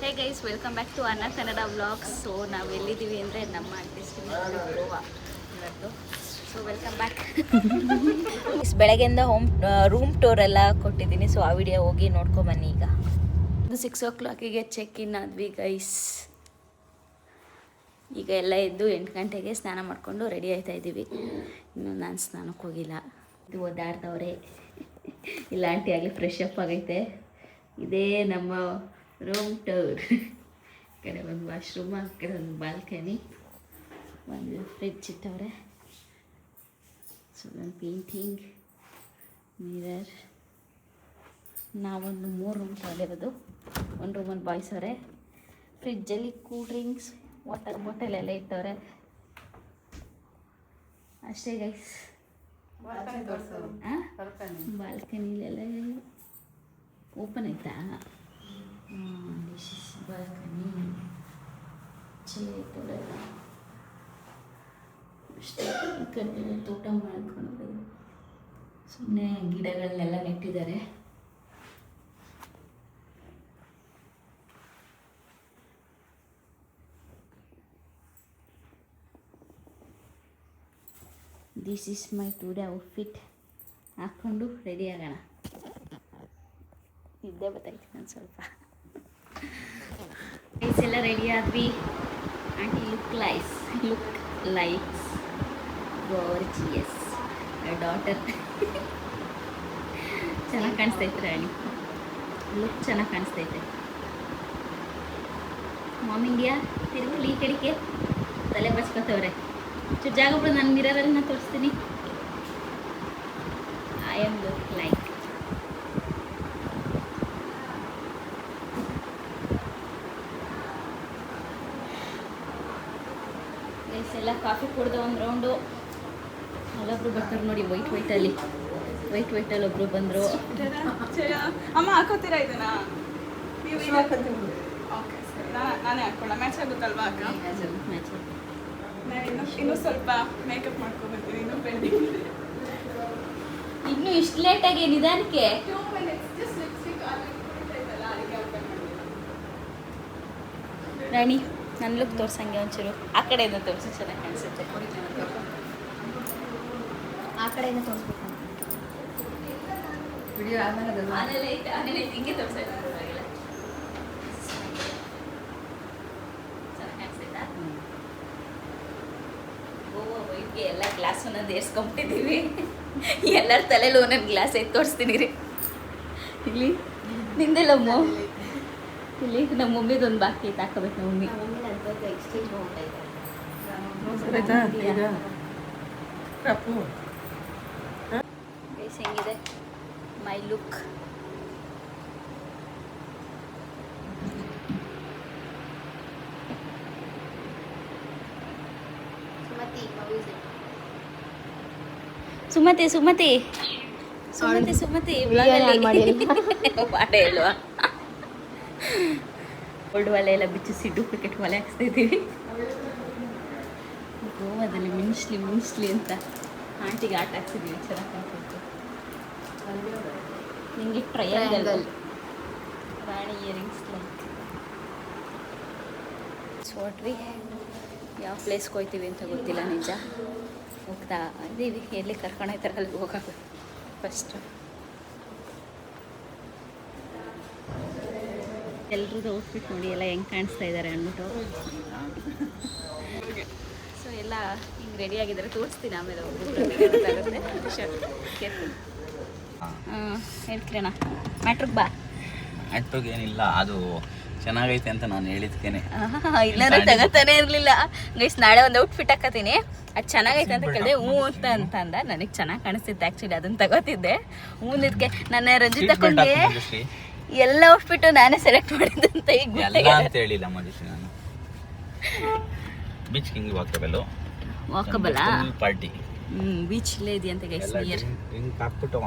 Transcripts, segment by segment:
Hey guys, welcome back to Anna Kannada vlogs. So ನಾವು ಎಲ್ಲಿದ್ದೀವಿ ಅಂದರೆ ನಮ್ಮ ಡೆಸ್ಟಿನೇಷನ್ ಗೋವಾ ಇವತ್ತು. So welcome back. ಬೆಳಗ್ಗೆಯಿಂದ ರೂಮ್ ಟೂರ್ ಎಲ್ಲ ಕೊಟ್ಟಿದ್ದೀನಿ. ಸೊ ಆ ವಿಡಿಯೋ ಹೋಗಿ ನೋಡ್ಕೊಬನ್ನಿ. ಈಗ ಇದು 6 o'clock ಚೆಕ್ ಇನ್ ಆದ್ವಿ ಗೈಸ್. ಈಗ ಎಲ್ಲ ಎದ್ದು 8 ಗಂಟೆಗೆ ಸ್ನಾನ ಮಾಡಿಕೊಂಡು ರೆಡಿ ಆಯ್ತಾ ಇದ್ದೀವಿ. ಇನ್ನು ನಾನು ಸ್ನಾನಕ್ಕೆ ಹೋಗಿಲ್ಲ. ಇದು ಓದಾಡ್ತವ್ರೆ. ಇಲ್ಲ ಆಂಟಿ ಆಗಲಿ ಫ್ರೆಶ್ ಅಪ್ ಆಗೈತೆ. ಇದೇ ನಮ್ಮ ರೂಮ್ ಟೂರ್. ಈ ಕಡೆ ಒಂದು ವಾಶ್ರೂಮ್, ಆ ಕಡೆ ಒಂದು ಬಾಲ್ಕನಿ, ಒಂದು ಫ್ರಿಡ್ಜ್ ಇಟ್ಟವ್ರೆ. ಸೊ ಒಂದು ಪೇಂಟಿಂಗ್, ಮಿರರ್. ನಾವೊಂದು 3 ರೂಮ್ ತೊಗೊಂಡಿರೋದು. ಒಂದು ರೂಮಲ್ಲಿ ಬಾಯ್ಸ್ ಅವರೆ. ಫ್ರಿಡ್ಜಲ್ಲಿ ಕೂಲ್ ಡ್ರಿಂಕ್ಸ್, ವಾಟರ್ ಬಾಟಲ್ ಎಲ್ಲ ಇಟ್ಟವ್ರೆ. ಅಷ್ಟೇ ಗೈಸ್. ಬಾಲ್ಕನಿಲೆಲ್ಲ ಓಪನ್ ಆಯ್ತಾ? ಬಾಲ್ಕನಿ ಚೇರ್ ಅಷ್ಟೇ. ಈ ಕಡೆ ತೋಟ ಮಾಡ್ಕೊಂಡು ಸುಮ್ಮನೆ ಗಿಡಗಳನ್ನೆಲ್ಲ ನೆಟ್ಟಿದ್ದಾರೆ. This is my today outfit. ಹಾಕ್ಕೊಂಡು ರೆಡಿ ಆಗೋಣ. ನಿದ್ದೆ ಬರ್ತೈತೆ ನಾನು ಸ್ವಲ್ಪ. ಐಸ್ ಎಲ್ಲ ರೆಡಿ ಆದ್ವಿ. Aunty look likes gorgeous daughter. ಚೆನ್ನಾಗಿ ಕಾಣಿಸ್ತೈತೆ ರಾಣಿ. ಲುಕ್ ಚೆನ್ನಾಗಿ ಕಾಣಿಸ್ತೈತೆ. ಮಾಮ್ ಇಂಡಿಯಾ ತಿರುಗಲಿ ಈ ಕಡೆಗೆ ತಲೆ ಬಚ್ಕೋತವ್ರೆ. ಜಾಗ ಬಿಡು, ನಾನು ಮಿರರಲ್ಲಿ ನಾನು ತೋರಿಸ್ತೀನಿ. I am look like. ಎಲ್ಲ ಕಾಫಿ ಕುಡ್ದು ಒಂದು ರೌಂಡು. ಅಲ್ಲೊಬ್ರು ಬರ್ತಾರೆ ನೋಡಿ, ವೈಟಲ್ಲಿ ಒಬ್ರು ಬಂದರು. ಅಮ್ಮ ಹಾಕೋತೀರಾ ಇದನ್ನ? ನಾನೇ ಹಾಕೊಳ್ಳ. ಮ್ಯಾಚ್ ಆಗುತ್ತಲ್ವಾ ಅಕ್ಕ? ಮ್ಯಾಚ್ ಇನ್ನೂ ಸ್ವಲ್ಪ ಮೇಕಪ್ ಮಾಡ್ಕೊಬರ್ತೀನಿ. ಇನ್ನೂ ಪೆಂಡಿಂಗ್. ಇನ್ನೂ ಇಷ್ಟು ಲೇಟಾಗಿ ನಿಧಾನಕ್ಕೆ? ರಾಣಿ ನನ್ನ ಲುಕ್ ತೋರ್ಸಂಗೆ ಒಂಚೂರು. ಆ ಕಡೆಯಿಂದ ತೋರಿಸಿ, ಚೆನ್ನಾಗಿ ಕಾಣಿಸುತ್ತೆ. ಆ ಕಡೆಯಿಂದ ತೋರಿಸ್ಬೇಕು. ಆಮೇಲೆ ಹಿಂಗೆ ತೋರಿಸ್ತಾ ಪರವಾಗಿಲ್ಲ. ಚೆನ್ನಾಗಿ ಕಾಣಿಸ್ತೈತಾ? ಗೋವಾ ವೈಟ್ಗೆ ಎಲ್ಲ ಗ್ಲಾಸ್ ಒಂದೊಂದು ಏರ್ಸ್ಕೊಂಬಿಟ್ಟಿದ್ದೀವಿ. ಎಲ್ಲರ ತಲೆಯಲ್ಲೂ ಒಂದೊಂದು ಗ್ಲಾಸ್ ಐತೆ. ತೋರಿಸ್ತೀನಿ ರೀ. ಇಲ್ಲಿ ನಿಂದೆಲ್ಲಮ್ಮ. ಇಲ್ಲಿ ನಮ್ಮ ಮಮ್ಮಿದೊಂದು ಬಾಕಿ ಐತೆ, ಹಾಕೋಬೇಕು ನಮ್ಮ ಮಮ್ಮಿ. ಹೆಂಗಿದೆ ಮೈ ಲುಕ್? ಸುಮತಿ ಪಾಠ ಹೇಳುವ. ಓಲ್ಡ್ ಒಲೆ ಎಲ್ಲ ಬಿಚ್ಚಿಸಿ ಡೂಪ್ಲಿಕೇಟ್ ಒಲೆ ಹಾಕ್ಸ್ತಾ ಇದ್ದೀವಿ. ಗೋವಾದಲ್ಲಿ ಮಿಣಿಸ್ಲಿ ಅಂತ ಆಂಟಿಗೆ ಆಟ ಹಾಕ್ಸಿದ್ದೀವಿ. ಚೆನ್ನಾಗಿ ಕಾಣಿಸ್ತು. ನಿಮಗೆ ಟ್ರಯಾಂಗಲ್ ರಾಣಿ ಇಯರಿಂಗ್ಸ್ ಲೈಕ್. ನೋಡ್ರಿ, ಯಾವ ಪ್ಲೇಸ್ಗೆ ಹೋಗ್ತೀವಿ ಅಂತ ಗೊತ್ತಿಲ್ಲ. ನಿಜ ಹೋಗ್ತಾ ಇದ್ದೀವಿ. ಎಲ್ಲಿ ಕರ್ಕೊಂಡೋಗ್ತಾರೆ ಅಲ್ಲಿಗೆ ಹೋಗೋದು ಫಸ್ಟು. ಎಲ್ರದ್ದು ಔಟ್ಫಿಟ್ ನೋಡಿ ಎಲ್ಲ ಹೆಂಗೆ ಕಾಣಿಸ್ತಾ ಇದ್ದಾರೆ ಅಂದ್ಬಿಟ್ಟು. ಸೊ ಎಲ್ಲ ಹಿಂಗೆ ರೆಡಿ ಆಗಿದ್ದಾರೆ. ತೋರಿಸ್ತೀನಿ ಆಮೇಲೆ. ಹೇಳ್ತೀರಣ್ಣ ಮ್ಯಾಟ್ರಿಗೆ ಬಾ. ಮ್ಯಾಟ್ರಿಗೆ ಏನಿಲ್ಲ, ಅದು ಚೆನ್ನಾಗೈತೆ ಅಂತ ನಾನು ಹೇಳಿದ್ಕೇನೆ. ಇಲ್ಲಾಂದ್ರೆ ತಗೋತಾನೆ ಇರಲಿಲ್ಲ ಗೈಸ್. ನಾಳೆ ಒಂದು ಔಟ್ಫಿಟ್ ಹಾಕತ್ತೀನಿ, ಅದು ಚೆನ್ನಾಗೈತೆ ಅಂತ ಕೇಳಿದೆ. ಅಂತ ಅಂದ. ನನಗೆ ಚೆನ್ನಾಗಿ ಕಾಣಿಸ್ತಿತ್ತು ಆ್ಯಕ್ಚುಲಿ, ಅದನ್ನು ತಗೋತಿದ್ದೆ. ಇದಕ್ಕೆ ನನ್ನ ರಂಜಿತ್ ತಗೊಂಡೆ ಎಲ್ಲ ಔಟ್ಫಿಟ್ಟು ನಾನೇ ಸೆಲೆಕ್ಟ್ ಮಾಡಿದ್ದಂತ ಈಗ ಅಂತ ಹೇಳಿಲ್ಲ ಮಧುಶ್ರೀ. ನಾನು beach king walkable party beach ಇಲ್ಲೇ ಇದೆಯಂತ ಗೈಸ್. ಡ್ರಿಂಕ್ ಹಾಕ್ಬಿಟ್ಟು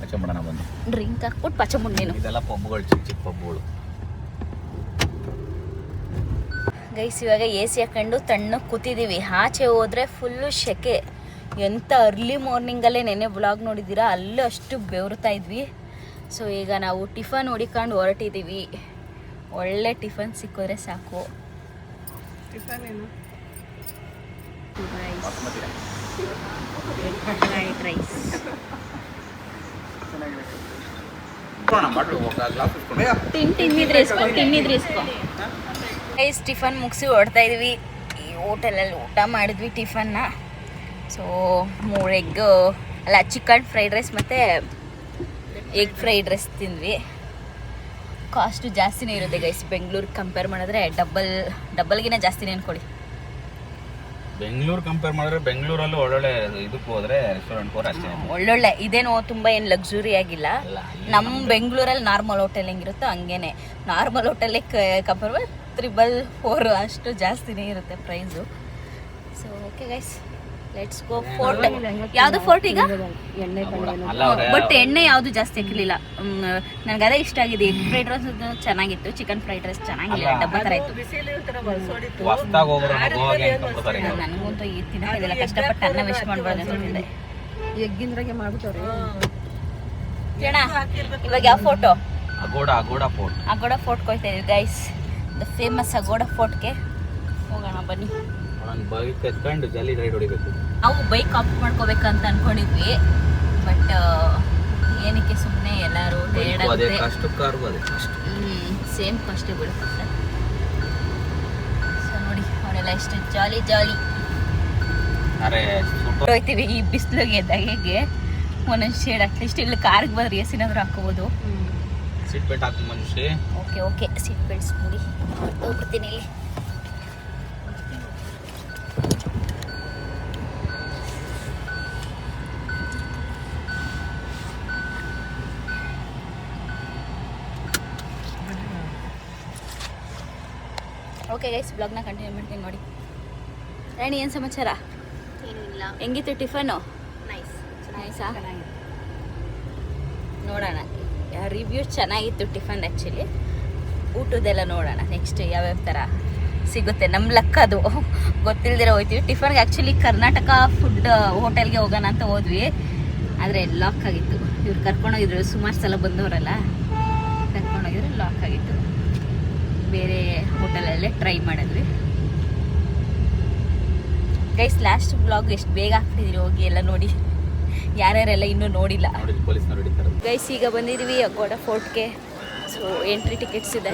ಪಚ್ಚಮುಂಡನ ಬಂದು ಡ್ರಿಂಕ್ ಹಾಕ್ಬಿಟ್ಟು ಪಚ್ಚಮುಂಡೇನು. ಇದೆಲ್ಲ ಪಬ್ಗಳು, ಚಿಕ್ಕ ಪಬ್ಗಳು ಗೈಸ್. ಇವಾಗ AC ಹಾಕೊಂಡು ತಣ್ಣಗೆ ಕೂತಿದ್ದೀವಿ. ಆಚೆ ಹೋದರೆ ಫುಲ್ಲು ಸೆಕೆ. ಎಂಥ ಅರ್ಲಿ ಮಾರ್ನಿಂಗಲ್ಲೇ ನೆನ್ನೆ ವ್ಲಾಗ್ ನೋಡಿದ್ದೀರಾ, ಅಲ್ಲೂ ಅಷ್ಟು ಬೆವರ್ತಾ ಇದ್ವಿ. ಸೊ ಈಗ ನಾವು ಟಿಫನ್ ಹುಡಿಕೊಂಡು ಹೊರಟಿದ್ದೀವಿ. ಒಳ್ಳೆ ಟಿಫನ್ ಸಿಕ್ಕಿದ್ರೆ ಸಾಕು. ಟಿಫನ್ ಏನು? Fried rice. ತಿನ್ನಿದ್ರೆ ಇಸ್ಕೊ. ರೈಸ್ ಟಿಫನ್ ಮುಗಿಸಿ ಹೊಡ್ತಾ ಇದ್ವಿ. ಈ ಹೋಟೆಲಲ್ಲಿ ಊಟ ಮಾಡಿದ್ವಿ ಟಿಫನ್ನ. ಸೊ 3 ಎಗ್ ಅಲ್ಲ ಚಿಕನ್ ಫ್ರೈಡ್ ರೈಸ್ ಮತ್ತು ಎಗ್ ಫ್ರೈಡ್ ರೈಸ್ ತಿಂದ್ವಿ. ಕಾಸ್ಟು ಜಾಸ್ತಿನೇ ಇರುತ್ತೆ ಗೈಸ್, ಬೆಂಗಳೂರಿಗೆ ಕಂಪೇರ್ ಮಾಡಿದ್ರೆ ಡಬಲ್ಗಿನ ಜಾಸ್ತಿನೇ ಅನ್ಕೊಳ್ಳಿ. ಬೆಂಗಳೂರು ಕಂಪೇರ್ ಮಾಡಿದ್ರೆ ಬೆಂಗಳೂರಲ್ಲೂ ಒಳ್ಳೊಳ್ಳೆ ಇದಕ್ಕೆ ಹೋದ್ರೆ ರೆಸ್ಟೋರೆಂಟ್ ಹೋದ್ರೆ ಅಷ್ಟೇ ಒಳ್ಳೊಳ್ಳೆ ಇದೇನೋ ತುಂಬ ಏನು ಲಕ್ಸುರಿ ಆಗಿಲ್ಲ. ನಮ್ಮ ಬೆಂಗಳೂರಲ್ಲಿ ನಾರ್ಮಲ್ ಹೋಟೆಲ್ ಹೆಂಗಿರುತ್ತೋ ಹಂಗೇನೆ ನಾರ್ಮಲ್ ಹೋಟೆಲಿಗೆ ಕಂಪೇರ್ ಮಾಡಿ 4 ಅಷ್ಟು ಜಾಸ್ತಿನೇ ಇರುತ್ತೆ price. So okay guys, let's go. Fort ಯಾವುದು ಫೋರ್ಟ್ ಈಗ? ಬಟ್ ಎಣ್ಣೆ ಯಾವುದು ಜಾಸ್ತಿ ಹಾಕಿರಲಿಲ್ಲ. ನನಗೆ ಅದೇ ಇಷ್ಟ ಆಗಿದೆ. ಎಗ್ ಫ್ರೈಡ್ ರೈಸ್ ಚೆನ್ನಾಗಿತ್ತು, ಚಿಕನ್ ಫ್ರೈಡ್ ರೈಸ್ ಚೆನ್ನಾಗಿಲ್ಲ, ಡಬ್ಬ ಥರ ಇತ್ತು. ನನಗಂತೂ ಈ ತಿನ್ನೋದಿಲ್ಲ, ಕಷ್ಟಪಟ್ಟು ಅನ್ನ ವೇಸ್ಟ್ ಮಾಡಬಾರ್ದು ಅಂತಿದ್ದೆ. ಎಗ್ಗಿಂದ್ರಾಗೆ ಮಾಡ್ಬಿಟ್ಟವ್ರೆ. ಅಣ್ಣ ಇವಾಗ ಯಾವ ಫೋಟೋ? ಅಗೋಡ ಫೋರ್ಟ್ ಹೋಗ್ತಾ ಇದೀವಿ ಗೈಸ್, ದ ಫೇಮಸ್ ಅಗೋಡ ಫೋರ್ಟ್ಗೆ ಹೋಗೋಣ ಬನ್ನಿ. ಬೈಕ್ ಎತ್ಕೊಂಡು ಜಲ್ಲಿ ರೈಡ್ ಹೊಡಿಬೇಕು. ನಾವು ಬೈಕ್ ಆಫ್ ಮಾಡ್ಕೋಬೇಕಂತ ಅನ್ಕೊಂಡಿದ್ವಿ, ಬಟ್ ಏನಕ್ಕೆ ಸುಮ್ಮನೆ ಎಲ್ಲರೂ ಸೇಮ್ ಕಾಸ್ಟೇ ಬೀಳುತ್ತೆ. ಸೊ ನೋಡಿ ಅವರೆಲ್ಲ ಎಷ್ಟು ಜಾಲಿ ಹೋಗ್ತೀವಿ ಈ ಬಿಸಿಲಿಗೆ ದಗೆಗೆ. ಒಂದೊಂದು ಶೇಡ್ ಅಟ್ಲೀಸ್ಟ್ ಇಲ್ಲಿ ಕಾರ್ಗೆ ಬಂದ್ರೆ ಎಸಿನಾದ್ರೂ ಹಾಕೋಬೋದು. ಸೀಟ್ ಬೆಲ್ಟ್ ಹಾಕಿ ಮನುಷ್ಯ. ಓಕೆ ಸೀಟ್ ಬೆಲ್ಟ್ಸ್ ನೋಡಿ ಹೋಗ್ಬಿಡ್ತೀನಿ ಇಲ್ಲಿ. ಓಕೆ ಗೈಸ್, ಬ್ಲಾಗ್ನ ಕಂಟಿನ್ಯೂ ಮಾಡ್ತೀನಿ ನೋಡಿ. ರಾಣಿ ಏನು ಸಮಾಚಾರ? ಏನಿಲ್ಲ. ಹೆಂಗಿತ್ತು ಟಿಫನು? ನೈಸಾ? ನೋಡೋಣ, ರಿವ್ಯೂ ಚೆನ್ನಾಗಿತ್ತು ಟಿಫನ್. ಆ್ಯಕ್ಚುಲಿ ಊಟದೆಲ್ಲ ನೋಡೋಣ ನೆಕ್ಸ್ಟ್ ಯಾವ್ಯಾವ ಥರ ಸಿಗುತ್ತೆ. ನಮ್ಮ ಲಕ್ ಅದು, ಗೊತ್ತಿಲ್ದಿರ ಹೋಗ್ತೀವಿ ಟಿಫನ್ಗೆ. ಆ್ಯಕ್ಚುಲಿ ಕರ್ನಾಟಕ ಫುಡ್ ಹೋಟೆಲ್ಗೆ ಹೋಗೋಣ ಅಂತ ಹೋದ್ವಿ, ಆದರೆ ಲಾಕ್ ಆಗಿತ್ತು. ಇವ್ರು ಕರ್ಕೊಂಡೋಗಿದ್ರು, ಸುಮಾರು ಸಲ ಬಂದವರಲ್ಲ ಕರ್ಕೊಂಡೋಗಿದ್ರು, ಲಾಕ್ ಆಗಿತ್ತು. ಬೇರೆ ಹೋಟೆಲಲ್ಲೇ ಟ್ರೈ ಮಾಡಿದ್ವಿ ಗೈಸ್. ಲಾಸ್ಟ್ ಬ್ಲಾಗ್ ಎಷ್ಟು ಬೇಗ ಹಾಕ್ತಿದ್ದೀರಿ, ಹೋಗಿ ಎಲ್ಲ ನೋಡಿ. ಯಾರ್ಯಾರೆಲ್ಲ ಇನ್ನೂ ನೋಡಿಲ್ಲ ಗೈಸ್. ಈಗ ಬಂದಿದ್ದೀವಿ ಅಗೋಡ ಫೋರ್ಟ್ಗೆ. ಸೊ ಎಂಟ್ರಿ ಟಿಕೆಟ್ಸ್ ಇದೆ.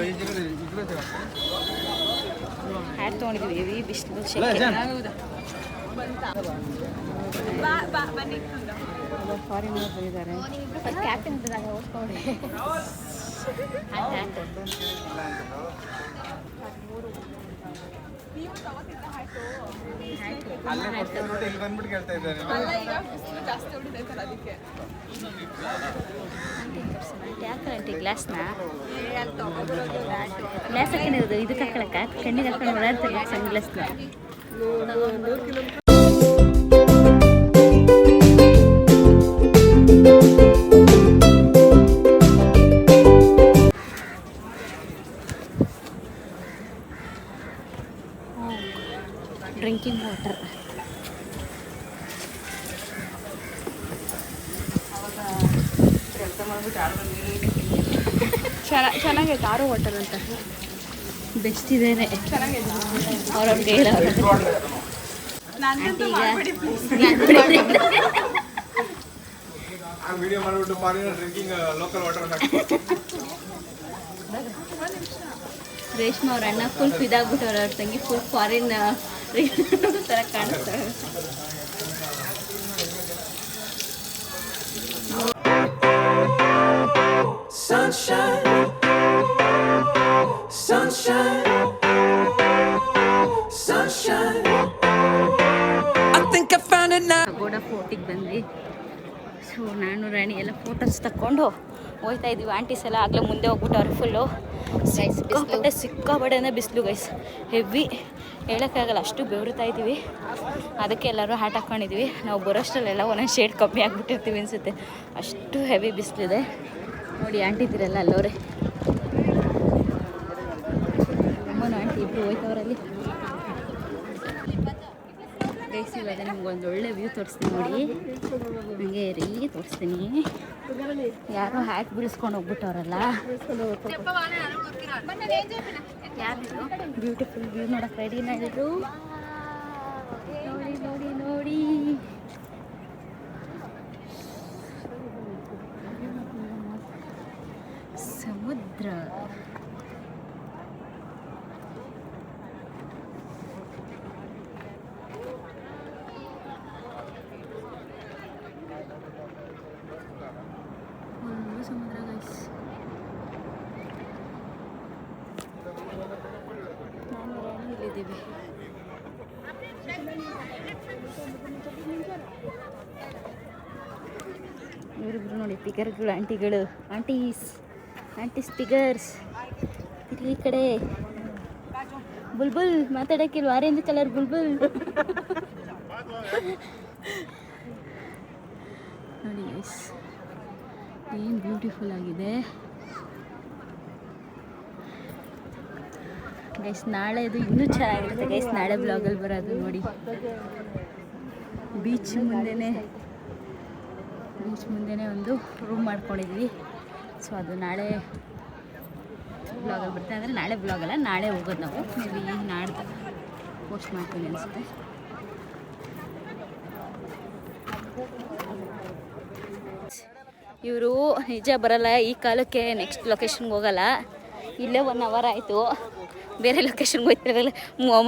ಹ್ಯಾಟ್ ತೊಗೊಂಡಿದ್ದೀವಿ, ಬಿಸಿಲು ಫಾರಿನರ್ ಬಂದಿದ್ದಾರೆ. ಕ್ಯಾಪ್ಟನ್ ಓದ್ಕೊಂಡ್ರಿ. ಗ್ಲಾಸ್ನ ಗ್ಲಾಸ್ ಹಾಕೊಂಡಿರೋದು ಇದಕ್ಕೆ ಹಾಕೊಳಕ್ಕ, ಕಣ್ಣಿಗೆ ಹಾಕೊಂಡು ಓಡಾಡ್ತಾರೆ ಸನ್ ಗ್ಲಾಸ್ನ. Drinking water. ಚೆನ್ನಾಗೈತೆ ಆರು ಹೋಟೆಲ್ ಅಂತ. ಬೆಸ್ಟ್ ಇದೇನೆ, ಚೆನ್ನಾಗೈತೆ. ಅವ್ರವ್ರಿಗೆ ಹೇಳೋರು. ರೇಷ್ಮಾ ಅವ್ರ ಅಣ್ಣ ಫುಲ್ ಫಿದಾಗ್ಬಿಟ್ಟವ್ರು, ಅವ್ರ ತಂಗಿ ಫುಲ್ ಫಾರಿನ್ ಥರ ಕಾಣಿಸ್ತಾರೆ. ಅಗೋಡ ಫೋರ್ಟಿಗೆ ಬಂದ್ವಿ. ಸೊ ನಾನು ರಾಣಿ ಎಲ್ಲ ಫೋಟೋಸ್ ತಗೊಂಡು ಹೋಗ್ತಾ ಇದ್ದೀವಿ. ಆಂಟೀಸ್ ಎಲ್ಲ ಆಗಲೇ ಮುಂದೆ ಹೋಗ್ಬಿಟ್ಟವ್ರು ಫುಲ್ಲು. ಸಿಕ್ಕಾಪಟ್ಟೆ ಅಂದರೆ ಬಿಸಿಲು ಗೈಸ್, ಹೆವಿ ಹೇಳೋಕ್ಕಾಗಲ್ಲ, ಅಷ್ಟು ಬೆವರುತ್ತಾ ಇದ್ದೀವಿ. ಅದಕ್ಕೆ ಎಲ್ಲರೂ ಹ್ಯಾಟ್ ಹಾಕ್ಕೊಂಡಿದ್ವಿ. ನಾವು ಬರೋಷ್ಟರಲ್ಲೆಲ್ಲ ಒಂದೊಂದು ಶೇಡ್ ಕಮ್ಮಿ ಆಗಿಬಿಟ್ಟಿರ್ತೀವಿ ಅನಿಸುತ್ತೆ, ಅಷ್ಟು ಹೆವಿ ಬಿಸಿಲಿದೆ. ನೋಡಿ ಆಂಟಿದಿರಲ್ಲ ಅಲ್ಲವ್ರೆ, ಅಮ್ಮನ ಆಂಟಿ ಇಬ್ಬರು ಹೋಯ್ತವ್ರಲ್ಲಿ ಗೈಸ್. ಇವಾಗ ನಿಮ್ಗೆ ಒಂದು ಒಳ್ಳೆ ವ್ಯೂ ತೋರಿಸ್ತೀನಿ ನೋಡಿ, ನನಗೆ ರೀ ತೋರಿಸ್ತೀನಿ. ಯಾರೋ ಹ್ಯಾಟ್ ಬೀಳಿಸ್ಕೊಂಡು ಹೋಗ್ಬಿಟ್ಟವ್ರಲ್ಲ. ಬ್ಯೂಟಿಫುಲ್ ವ್ಯೂ ನೋಡಕ್ಕೆ ರೆಡಿನ ಇದ್ರು. ನೋಡಿ ನೋಡಿ ನೋಡಿ ಸಮುದ್ರ. ಸಮುದ್ರ ಗೈಸ್. ನಾನು ರಾಣಿ ಇಲ್ಲಿದ್ದೀವಿ. ಇವರಿಬ್ರು ನೋಡಿ ಪಿಗರ್ಗಳು, ಆಂಟಿಗಳು, ಆಂಟೀಸ್ ಪಿಗರ್ಸ್. ಈ ಕಡೆ ಬುಲ್ಬುಲ್ ಮಾತಾಡೋಕ್ಕಿಲ್ವ? ಆರೆಂಜ್ ಕಲರ್ ಬುಲ್ಬುಲ್ ನೋಡಿ ಗೈಸ್, ಏನು ಬ್ಯೂಟಿಫುಲ್ ಆಗಿದೆ ಗೈಸ್. ನಾಳೆ ಇದು ಇನ್ನೂ ಚೆನ್ನಾಗಿರುತ್ತೆ ಗೈಸ್. ನಾಳೆ ಬ್ಲಾಗಲ್ಲಿ ಬರೋದು ನೋಡಿ. ಬೀಚ್ ಮುಂದೆನೇ ಒಂದು ರೂಮ್ ಮಾಡ್ಕೊಂಡಿದ್ವಿ. ಸೊ ಅದು ನಾಳೆ ಬ್ಲಾಗಲ್ಲಿ ಬರುತ್ತೆ. ಅಂದರೆ ನಾಳೆ ಬ್ಲಾಗಲ್ಲ, ನಾಳೆ ಹೋಗೋದು ನಾವು. ಮೇಬಿ ನಾಡ್ದು ಪೋಸ್ಟ್ ಮಾಡ್ತೀನಿ ಅನಿಸುತ್ತೆ. ಇವರು ನಿಜ ಬರಲ್ಲ ಈ ಕಾಲಕ್ಕೆ. ನೆಕ್ಸ್ಟ್ ಲೊಕೇಶನ್ಗೆ ಹೋಗಲ್ಲ. ಇಲ್ಲೇ 1 hour ಆಯಿತು. ಬೇರೆ ಲೊಕೇಶನ್ಗೆ ಹೋಗ್ತಿರಲ್ಲ.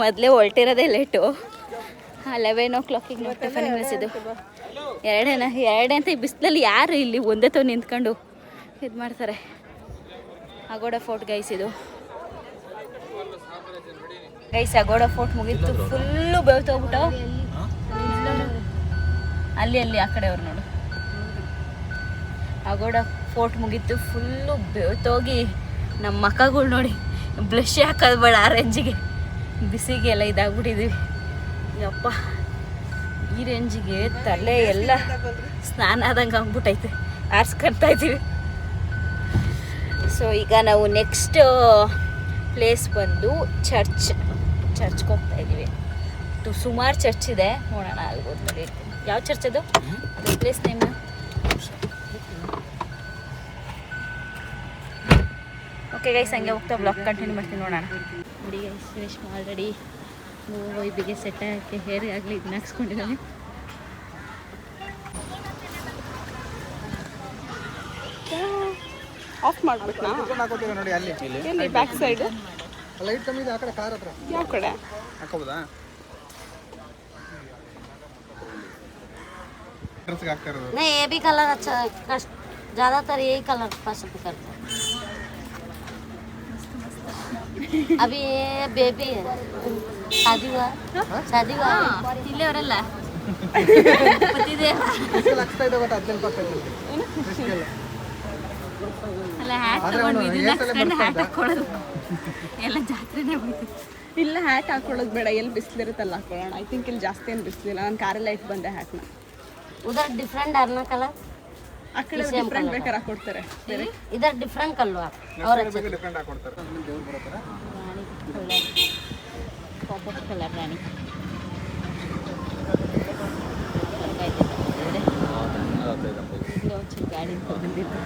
ಮೊದಲೇ ಹೊರಟಿರೋದೇ ಲೇಟು. 11 o'clock ನಾವು ಟಿಫನ್ ನಿಲ್ಲಿಸಿದ್ದು. ಎರಡೇ ಅಂತ ಈ ಬಿಸಿಲಲ್ಲಿ ಯಾರು ಇಲ್ಲಿ ಒಂದೇ ತವ್ ನಿಂತ್ಕೊಂಡು ಇದು ಮಾಡ್ತಾರೆ. ಅಗೋಡ ಫೋರ್ಟ್ ಗೈಸ್ ಇದು. ಗೈಸ್ ಅಗೋಡ ಫೋರ್ಟ್ ಮುಗೀತು. ಫುಲ್ಲು ಬೆವ್ತೋಗ್ಬಿಟ್ಟು ಅಲ್ಲಿ ಆ ಕಡೆ ಅವ್ರು ನೋಡು. ಅಗೋಡ ಫೋರ್ಟ್ ಮುಗೀತು. ಫುಲ್ಲು ಬೆವ್ತೋಗಿ ನಮ್ಮ ಮಕ್ಕಗಳು ನೋಡಿ ಬ್ಲಷ್ ಹಾಕೋದು ಬೇಡ ಆ ರೇಂಜಿಗೆ. ಬಿಸಿಗೆ ಎಲ್ಲ ಇದಾಗ್ಬಿಟ್ಟಿದ್ವಿ. ಯಪ್ಪ ಈ ರೇಂಜಿಗೆ ತಲೆ ಎಲ್ಲ ಸ್ನಾನ ಆದಂಗೆ ಆಗ್ಬಿಟ್ಟೈತೆ. ಆರಿಸ್ಕೊತಾ ಇದ್ದೀವಿ. ಸೊ ಈಗ ನಾವು ನೆಕ್ಸ್ಟ್ ಪ್ಲೇಸ್ ಬಂದು ಚರ್ಚ್ಗೆ ಹೋಗ್ತಾ ಇದ್ದೀವಿ. ಸುಮಾರು ಚರ್ಚ್ ಇದೆ, ನೋಡೋಣ ಅಲ್ಲಿ ಹೋದ್ಮೇಲೆ ಇರ್ತೀನಿ. ಯಾವ ಚರ್ಚ್ ಅದು? ಅದು ಪ್ಲೇಸ್ ನೇಮ್ ಓಕೆ ಗೈಸ್. ಹಂಗೆ ಹೋಗ್ತಾ ಬ್ಲಾಗ್ ಕಂಟಿನ್ಯೂ ಮಾಡ್ತೀನಿ, ನೋಡೋಣ. ನೋಡಿ ಗೈಸ್, ರೇಷ್ಮೆ ಆಲ್ರೆಡಿ ವೈಬಿಗೆ ಸೆಟ್ ಹಾಕಿ ಹೇರ್ ಆಗಲಿ ಇದನ್ನ ಹಾಕ್ಸ್ಕೊಂಡಿದ್ದಾನೆ. ಆಫ್ ಮಾಡ್ಬಿಟ್ನಾ? ನೋಡಿ ಅಲ್ಲಿ ಎಲ್ಲಿ ಬ್ಯಾಕ್ ಸೈಡ್ ಲೈಟ್ ಕಮ್ಮಿ ಇದೆ. ಆ ಕಡೆ ಕಾರ್ ಹತ್ರ ಯಾವ ಕಡೆ ಹಾಕೋಬೋದಾ? ಆಗ್ತಾ ಇರೋದು नहीं ये भी कलर अच्छा ज़्यादातर यही कलर पसंद करते हैं. अभी ये बेबी है, शादी हुआ ಇಲ್ಲೇ ಅವರಲ್ಲ ಆಗ್ತಾ ಇದೆ. ಬಟ್ 15 ಪರ್ಸೆಂಟ್ ಅಲ್ಲ ಹ್ಯಾಟ್ ತಗೊಂಡು ಇದನ್ನ ಹಾಕ್ಸ್ಕೊಂಡು ಹ್ಯಾಟ್ ಹಾಕೊಳ್ಳೋದು ಎಲ್ಲ ಜಾತ್ರೆನೇ ಹೋಯ್ತು. ಇಲ್ಲ ಹ್ಯಾಟ್ ಹಾಕೊಳ್ಳೋದು ಬೇಡ. ಎಲ್ಲಿ ಬಿಸಿಲಿರುತ್ತಲ್ಲ ಹಾಕೊಳ್ಳೋಣ. ಐ ಥಿಂಕ್ ಇಲ್ಲಿ ಜಾಸ್ತಿ ಏನು ಬಿಸಿಲಿಲ್ಲ. ನಾನು ಕಾರಲ್ಲಿ ಇಟ್ಟು ಬಂದೆ ಹ್ಯಾಟ್ನ. उधर डिफरेंट डालना कलर, ಆ ಕಡೆ ಡಿಫ್ರೆಂಟ್ ಬೇಕಾದ್ರೆ ಹಾಕೊಡ್ತಾರೆ ಬೇರೆ. इधर डिफरेंट कर लो आप और अच्छा. ಡಿಫ್ರೆಂಟ್ ಹಾಕೊಡ್ತಾರೆ. ದೇವ್ರು ಬರೋತರ ಕಾಪರ್ ಕಲರ್ ರಾಣಿ ಒಂಚೂರು ಗಾಡಿ ಅಂತ ಬಂದಿತ್ತು.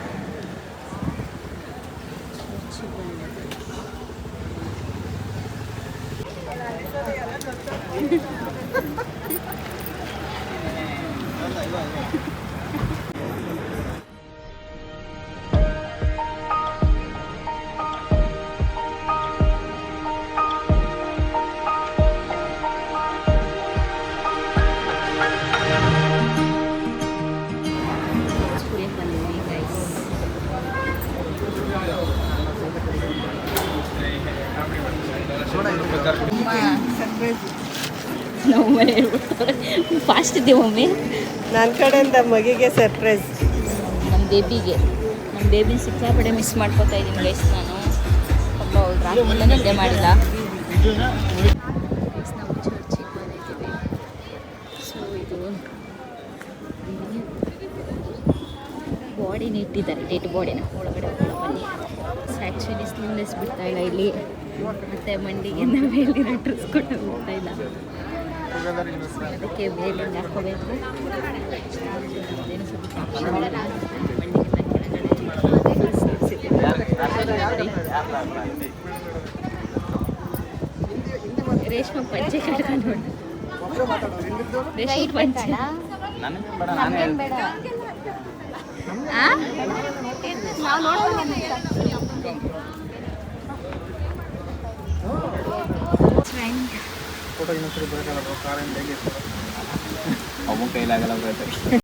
ನಾವು ಮನೆ ಹೇಳ್ಬಿಡ್ತಾರೆ ಫಾಸ್ಟ್ ಇದ್ದೀವಿ ಮಮ್ಮಿ. ನನ್ನ ಕಡೆಯಿಂದ ಮಗಿಗೆ ಸರ್ಪ್ರೈಸ್. ನಮ್ಮ ಬೇಬಿನ ಸಿಕ್ಕಾಪಡೆ ಮಿಸ್ ಮಾಡ್ಕೊತಾ ಇದ್ದೀನಿ ಗೈಸ್. ನಾನು ಪಾಪ ಅವ್ಳು ರಾತ್ರಿ ನಿದ್ದೆ ಮಾಡಿಲ್ಲ. ನಾವು ಚರ್ಚಿಗೆ ಬಂದಿದ್ದೀವಿ. ಸೊ ಇದು ಬಾಡಿನ ಇಟ್ಟಿದ್ದಾರೆ, ಡೆಡ್ ಬಾಡಿನ ಒಳಗಡೆ ಬನ್ನಿ. ಆ್ಯಕ್ಚುಲಿ ಸ್ಲಿಮ್ನೆಸ್ ಬಿಡ್ತಾ ಇಲ್ಲ ಇಲ್ಲಿ. ಮತ್ತು ಮಂಡಿಗೆ ಮೇಲಿನ ಡ್ರೆಸ್ ಕೊಟ್ಟು ಹೋಗ್ತಾ ಇಲ್ಲ. ಅದಕ್ಕೆ ಬೇಗ ಹಾಕೋಬೇಕು. ಅದೇನು ಸ್ವಲ್ಪ ಮಂಡಿಗೆ ರೇಷ್ಮೆ ಪಂಚೆ ಕಟ್ಕೊಂಡು ರೇಷ್ಮೆ ಪಂಚೆ ನನಗೆ ಬೇಡ, ನಾನೇ ಹೇಳ್ತೀನಿ. ಆ? ಫೋಟೋ ಇನ್ನೊಂದ್ಸರಿ ಬೇಕಾದ್ರೆ ಕಾರಿಂದ ಹೇಗೆ ಅಮ್ಮ ಕೈಲಾಗಲ್ಲ ಬರುತ್ತೆ